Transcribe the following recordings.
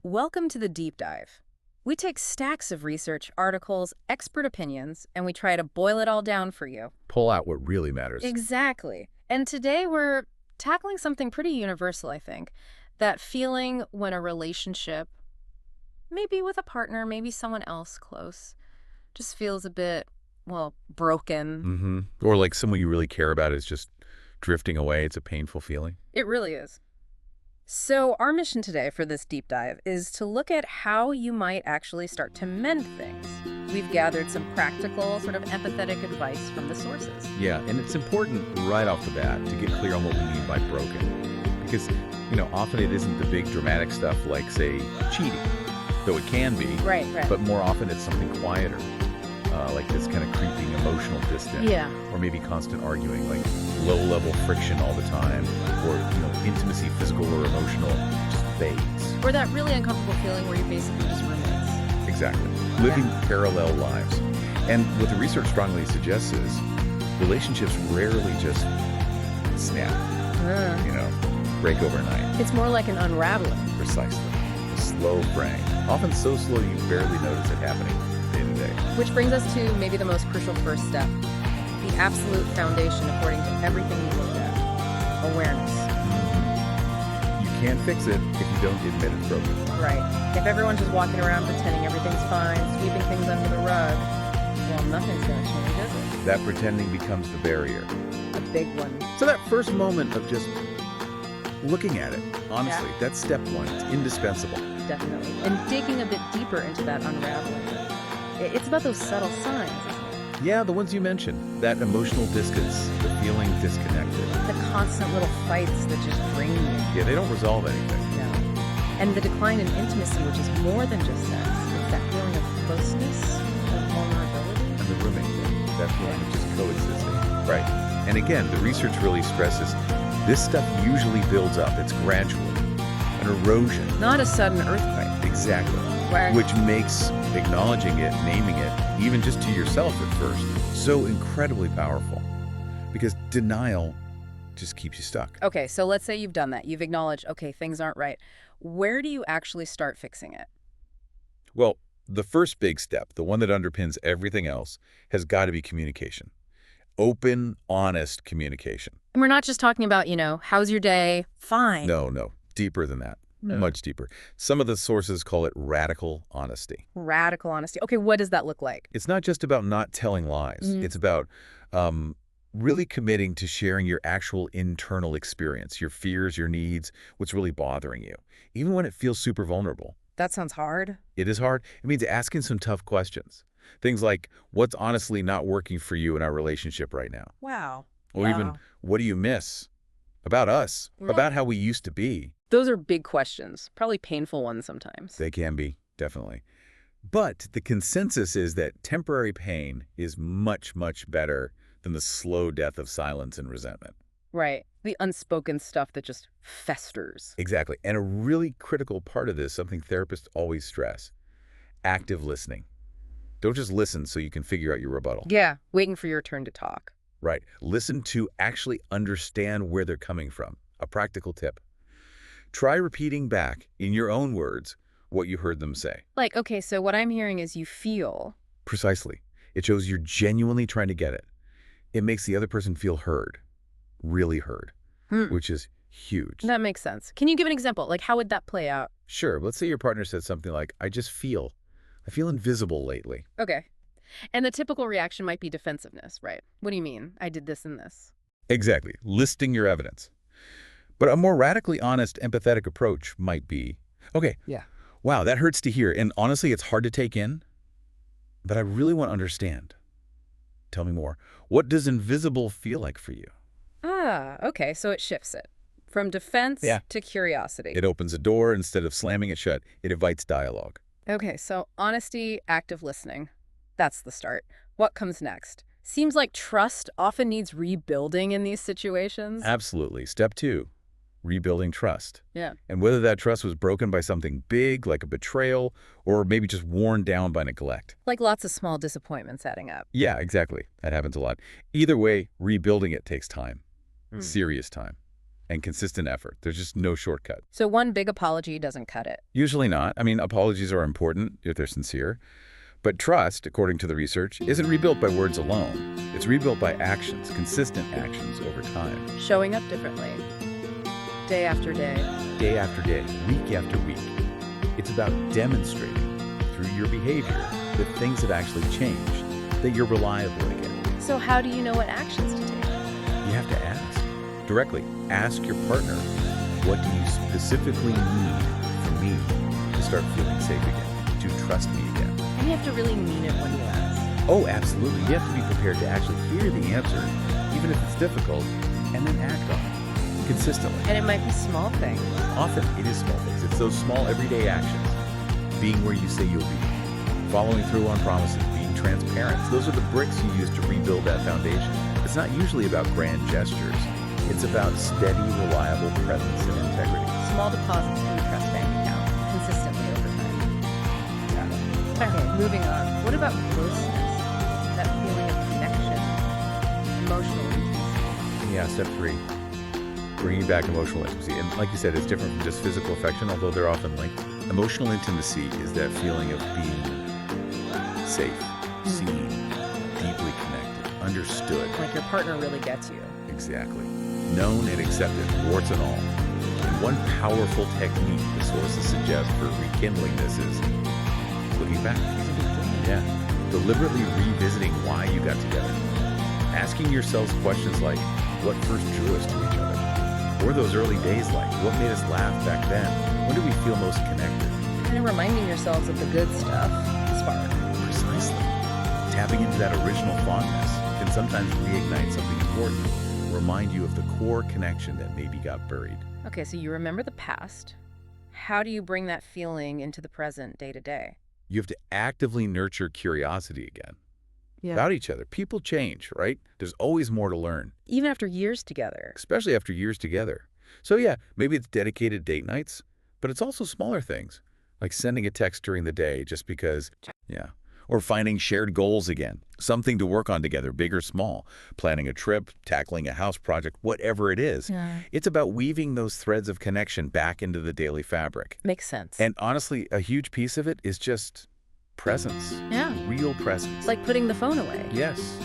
Welcome to the deep dive. We take stacks of research, articles, expert opinions, and we try to boil it all down for you. Pull out what really matters. Exactly. And today we're tackling something pretty universal, I think. That feeling when a relationship, maybe with a partner, maybe someone else close, just feels a bit, well, broken. Or like someone you really care about is just drifting away. It's a painful feeling. It really is. So our mission today for this deep dive is to look at how you might actually start to mend things. We've gathered some practical, sort of empathetic advice from the sources. Yeah, and it's important right off the bat to get clear on what we mean by broken. Because, often it isn't the big dramatic stuff like, say, cheating, though it can be. Right. But more often it's something quieter, like this kind of creeping emotional distance. Yeah. Or maybe constant arguing, like low-level friction all the time, or, intimacy, physical or emotional, just fades. Or that really uncomfortable feeling where you're basically just roommates. Exactly. Living parallel lives. And what the research strongly suggests is relationships rarely just snap, break overnight. It's more like an unraveling. Precisely. A slow fraying. Often so slow you barely notice it happening day to day. Which brings us to maybe the most crucial first step. The absolute foundation according to everything we looked at. Awareness. You can't fix it if you don't admit it's broken. Right. If everyone's just walking around pretending everything's fine, sweeping things under the rug, well, nothing's going to change, is it? That pretending becomes the barrier. A big one. So that first moment of just looking at it, honestly, that's step one. It's indispensable. Definitely. And digging a bit deeper into that unraveling. It's about those subtle signs, isn't it? Yeah, the ones you mentioned. That emotional distance, the feeling disconnected. The constant little fights that just drain you. Yeah, they don't resolve anything. No. And the decline in intimacy, which is more than just sex. It's that feeling of closeness, of vulnerability. And the rooming thing, that feeling of just coexisting. Right. And again, the research really stresses this stuff usually builds up. It's gradual. An erosion. Not a sudden earthquake. Exactly. Right. Which makes acknowledging it, naming it, even just to yourself at first, so incredibly powerful. Because denial just keeps you stuck. Okay, so let's say you've done that. You've acknowledged, okay, things aren't right. Where do you actually start fixing it? Well, the first big step, the one that underpins everything else, has got to be communication. Open, honest communication. And we're not just talking about, how's your day? Fine. No. Deeper than that. No. Much deeper. Some of the sources call it radical honesty. Radical honesty. Okay, what does that look like? It's not just about not telling lies. It's about really committing to sharing your actual internal experience, your fears, your needs, what's really bothering you, even when it feels super vulnerable. That sounds hard. It is hard. It means asking some tough questions. Things like, what's honestly not working for you in our relationship right now? Wow. Or even, what do you miss about us, about how we used to be? Those are big questions, probably painful ones sometimes. They can be, definitely. But the consensus is that temporary pain is much, much better than the slow death of silence and resentment. Right. The unspoken stuff that just festers. Exactly. And a really critical part of this, something therapists always stress, active listening. Don't just listen so you can figure out your rebuttal. Yeah, waiting for your turn to talk. Right. Listen to actually understand where they're coming from. A practical tip. Try repeating back, in your own words, what you heard them say. Like, okay, so what I'm hearing is you feel. Precisely. It shows you're genuinely trying to get it. It makes the other person feel heard, really heard, which is huge. That makes sense. Can you give an example? Like, how would that play out? Sure. Let's say your partner said something like, I feel invisible lately. Okay. And the typical reaction might be defensiveness, right? What do you mean? I did this and this. Exactly. Listing your evidence. But a more radically honest, empathetic approach might be, okay, yeah, wow, that hurts to hear. And honestly, it's hard to take in, but I really want to understand. Tell me more. What does invisible feel like for you? Okay. So it shifts it from defense to curiosity. It opens a door instead of slamming it shut. It invites dialogue. Okay. So honesty, active listening. That's the start. What comes next? Seems like trust often needs rebuilding in these situations. Absolutely. Step 2. Rebuilding trust. Yeah. And whether that trust was broken by something big, like a betrayal, or maybe just worn down by neglect. Like lots of small disappointments adding up. Yeah, exactly. That happens a lot. Either way, rebuilding it takes time. Serious time. and consistent effort. There's just no shortcut. So one big apology doesn't cut it. Usually not. I mean, apologies are important if they're sincere. But trust, according to the research, isn't rebuilt by words alone. It's rebuilt by actions, consistent actions over time. Showing up differently. Day after day. Day after day, week after week. It's about demonstrating through your behavior that things have actually changed, that you're reliable again. So how do you know what actions to take? You have to ask. Directly, ask your partner, what do you specifically need from me to start feeling safe again, to trust me again? And you have to really mean it when you ask. Oh, absolutely. You have to be prepared to actually hear the answer, even if it's difficult, and then act on it consistently. And it might be small things. Often it is small things. It's those small everyday actions. Being where you say you'll be. Following through on promises. Being transparent. Those are the bricks you use to rebuild that foundation. It's not usually about grand gestures. It's about steady, reliable presence and integrity. Small deposits in the trust bank account, consistently over time. Got it. Okay, moving on. What about closeness? That feeling of connection, emotional intimacy. Yeah, step 3. Bringing back emotional intimacy. And like you said, it's different from just physical affection, although they're often linked. Emotional intimacy is that feeling of being safe, seen, deeply connected, understood. Like your partner really gets you. Exactly. Known and accepted, warts and all. And one powerful technique the sources suggest for rekindling this is looking back. Yeah. Deliberately revisiting why you got together. Asking yourselves questions like, what first drew us to each other? What were those early days like? What made us laugh back then? When did we feel most connected? Kind of reminding yourselves of the good stuff. Spark. Precisely. Tapping into that original fondness can sometimes reignite something important, remind you of the core connection that maybe got buried. Okay, so you remember the past. How do you bring that feeling into the present day to day? You have to actively nurture curiosity again about each other. People change, right? There's always more to learn. Even after years together. Especially after years together. So yeah, maybe it's dedicated date nights, but it's also smaller things, like sending a text during the day just because, or finding shared goals again, something to work on together, big or small, planning a trip, tackling a house project, whatever it is. Yeah. It's about weaving those threads of connection back into the daily fabric. Makes sense. And honestly, a huge piece of it is just presence. Yeah. Real presence. It's like putting the phone away. Yes.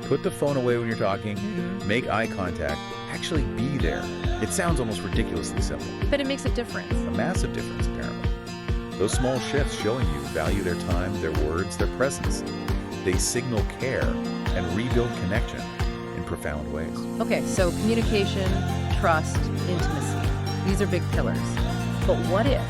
Put the phone away when you're talking, make eye contact, actually be there. It sounds almost ridiculously simple. But it makes a difference. A massive difference, apparently. Those small shifts showing you value their time, their words, their presence. They signal care and rebuild connection in profound ways. Okay, so communication, trust, intimacy. These are big pillars. But what if?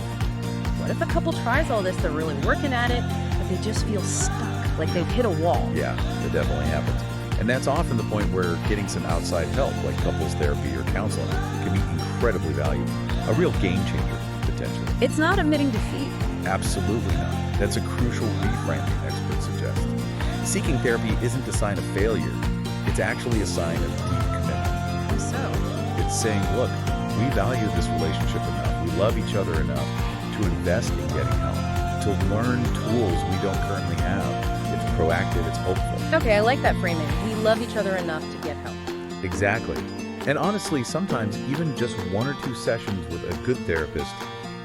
What if a couple tries all this, they're really working at it, but they just feel stuck, like they've hit a wall? Yeah, that definitely happens. And that's often the point where getting some outside help, like couples therapy or counseling, can be incredibly valuable. A real game changer, potentially. It's not admitting defeat. Absolutely not. That's a crucial reframing, experts suggest. Seeking therapy isn't a sign of failure. It's actually a sign of deep commitment. How so? It's saying, look, we value this relationship enough, we love each other enough to invest in getting help, to learn tools we don't currently have. It's proactive, it's hopeful. Okay, I like that framing. We love each other enough to get help. Exactly. And honestly, sometimes even just 1 or 2 sessions with a good therapist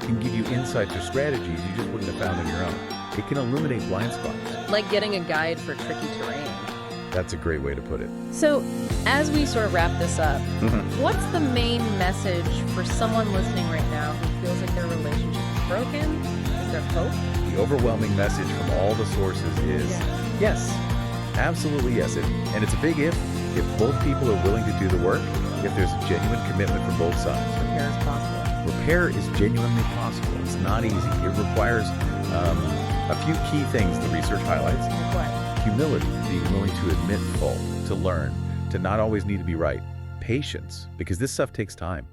can give you insights or strategies you just wouldn't have found on your own. It can illuminate blind spots. Like getting a guide for tricky terrain. That's a great way to put it. So, as we sort of wrap this up, what's the main message for someone listening right now who feels like their relationship is broken? Is there hope? The overwhelming message from all the sources is yes, absolutely yes. And it's a big if both people are willing to do the work, if there's a genuine commitment from both sides. Repair is possible. Repair is genuinely possible. It's not easy. It requires a few key things the research highlights. Like what? Humility, being willing to admit fault, to learn, to not always need to be right. Patience, because this stuff takes time,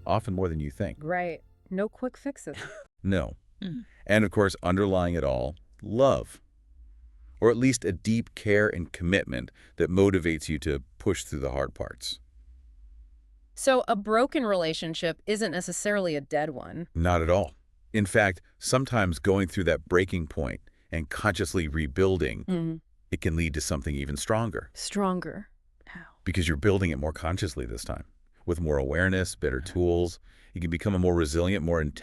often more than you think. Right. No quick fixes. No. And of course, underlying it all, love. Or at least a deep care and commitment that motivates you to push through the hard parts. So a broken relationship isn't necessarily a dead one. Not at all. In fact, sometimes going through that breaking point and consciously rebuilding, it can lead to something even stronger. Stronger. How? Because you're building it more consciously this time. With more awareness, better tools, you can become a more resilient, more intentional